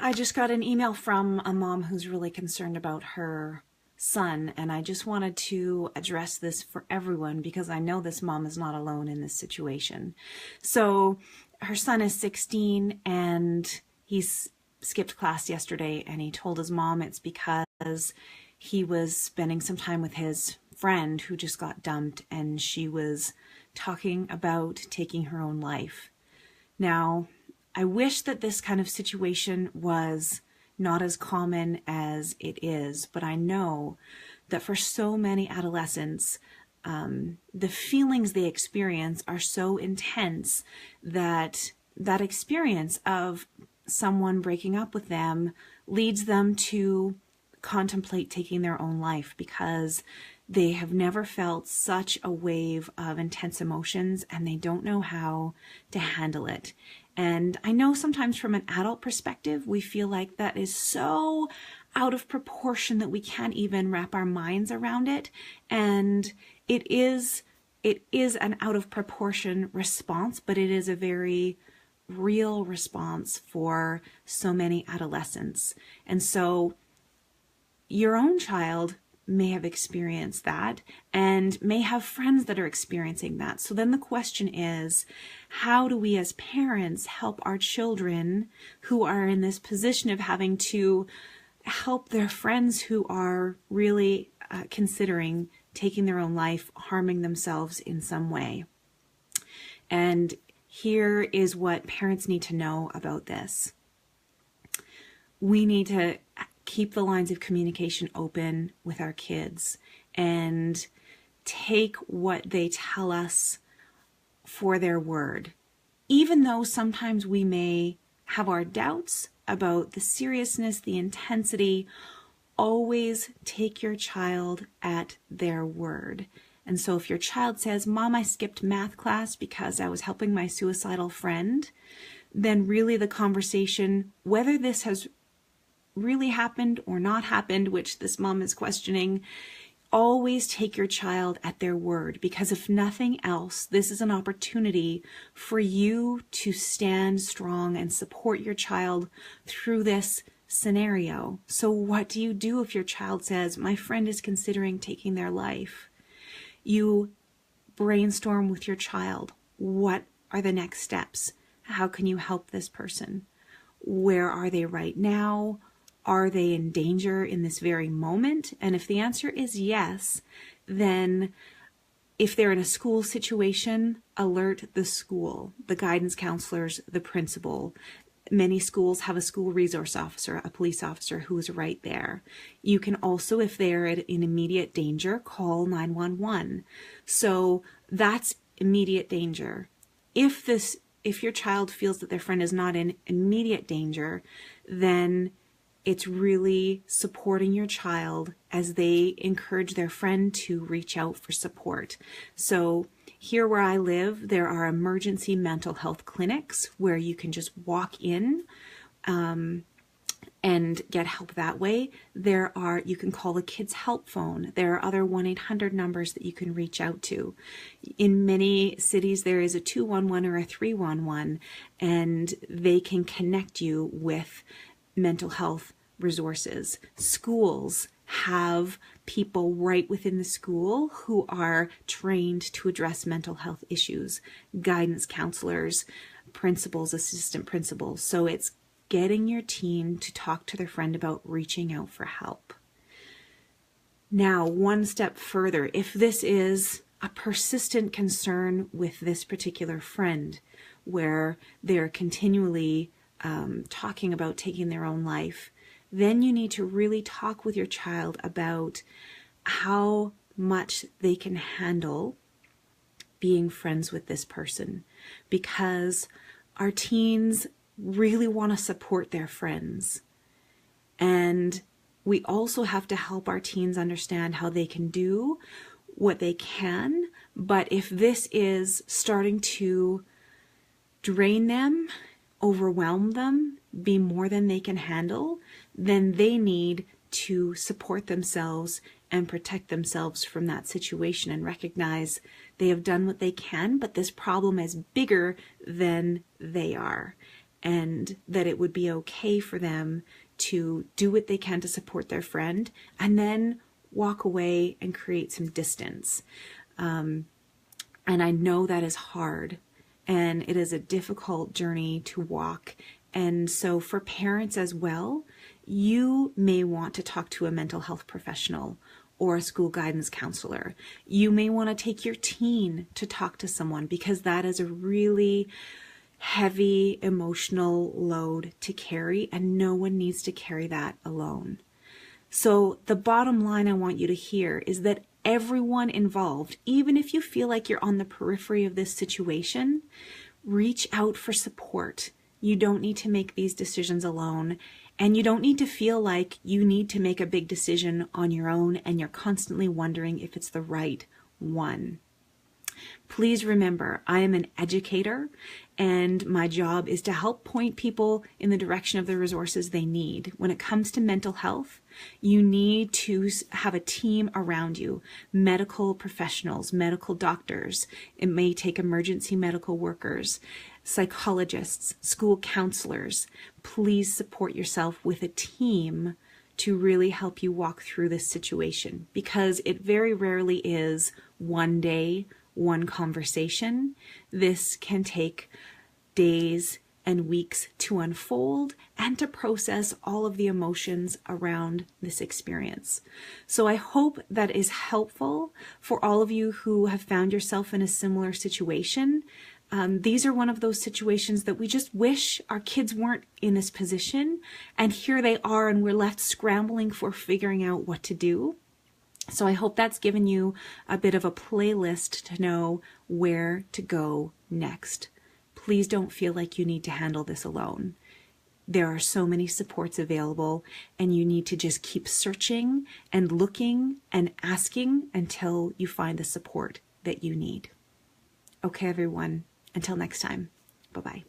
I just got an email from a mom who's really concerned about her son, and I just wanted to address this for everyone because I know this mom is not alone in this situation. So her son is 16 and he's skipped class yesterday, and he told his mom it's because he was spending some time with his friend who just got dumped, and she was talking about taking her own life. Now, I wish that this kind of situation was not as common as it is, but I know that for so many adolescents, the feelings they experience are so intense that that experience of someone breaking up with them leads them to contemplate taking their own life because they have never felt such a wave of intense emotions and they don't know how to handle it. And I know sometimes from an adult perspective, we feel like that is so out of proportion that we can't even wrap our minds around it. And it is an out of proportion response, but it is a very real response for so many adolescents. And so your own child may have experienced that and may have friends that are experiencing that. So then the question is, how do we as parents help our children who are in this position of having to help their friends who are really considering taking their own life, harming themselves in some way? And here is what parents need to know about this. We need to keep the lines of communication open with our kids and take what they tell us for their word. Even though sometimes we may have our doubts about the seriousness, the intensity, always take your child at their word. And so if your child says, "Mom, I skipped math class because I was helping my suicidal friend," then really the conversation, whether this has really happened or not happened, which this mom is questioning, always take your child at their word, because if nothing else, this is an opportunity for you to stand strong and support your child through this scenario. So what do you do if your child says, "My friend is considering taking their life"? You brainstorm with your child. What are the next steps? How can you help this person? Where are they right now? Are they in danger in this very moment? And if the answer is yes, then if they're in a school situation, alert the school, the guidance counselors, the principal. Many schools have a school resource officer, a police officer who is right there. You can also, if they're in immediate danger, call 911. So that's immediate danger. If your child feels that their friend is not in immediate danger, then it's really supporting your child as they encourage their friend to reach out for support. So here where I live, there are emergency mental health clinics where you can just walk in and get help that way. You can call the kids help phone. There are other 1-800 numbers that you can reach out to. In many cities, there is a 211 or a 311, and they can connect you with mental health resources. Schools have people right within the school who are trained to address mental health issues, guidance counselors, principals, assistant principals. So it's getting your teen to talk to their friend about reaching out for help. Now, one step further, if this is a persistent concern with this particular friend, where they're continually talking about taking their own life, then you need to really talk with your child about how much they can handle being friends with this person, because our teens really want to support their friends. And we also have to help our teens understand how they can do what they can. But if this is starting to drain them, overwhelm them, be more than they can handle, then they need to support themselves and protect themselves from that situation and recognize they have done what they can, but this problem is bigger than they are. and that it would be okay for them to do what they can to support their friend and then walk away and create some distance. And I know that is hard, and it is a difficult journey to walk. And so for parents as well, you may want to talk to a mental health professional or a school guidance counselor. You may want to take your teen to talk to someone, because that is a really heavy emotional load to carry, and no one needs to carry that alone. So the bottom line I want you to hear is that everyone involved, even if you feel like you're on the periphery of this situation, reach out for support. You don't need to make these decisions alone, and you don't need to feel like you need to make a big decision on your own and you're constantly wondering if it's the right one. Please remember, I am an educator, and my job is to help point people in the direction of the resources they need. When it comes to mental health, you need to have a team around you, medical professionals, medical doctors. It may take emergency medical workers, psychologists, school counselors. Please support yourself with a team to really help you walk through this situation, because it very rarely is one day, one conversation. This can take days and weeks to unfold and to process all of the emotions around this experience. So I hope that is helpful for all of you who have found yourself in a similar situation. These are one of those situations that we just wish our kids weren't in this position, and here they are, and we're left scrambling for figuring out what to do. So I hope that's given you a bit of a playlist to know where to go next. Please don't feel like you need to handle this alone. There are so many supports available, and you need to just keep searching and looking and asking until you find the support that you need. Okay, everyone, until next time, bye-bye.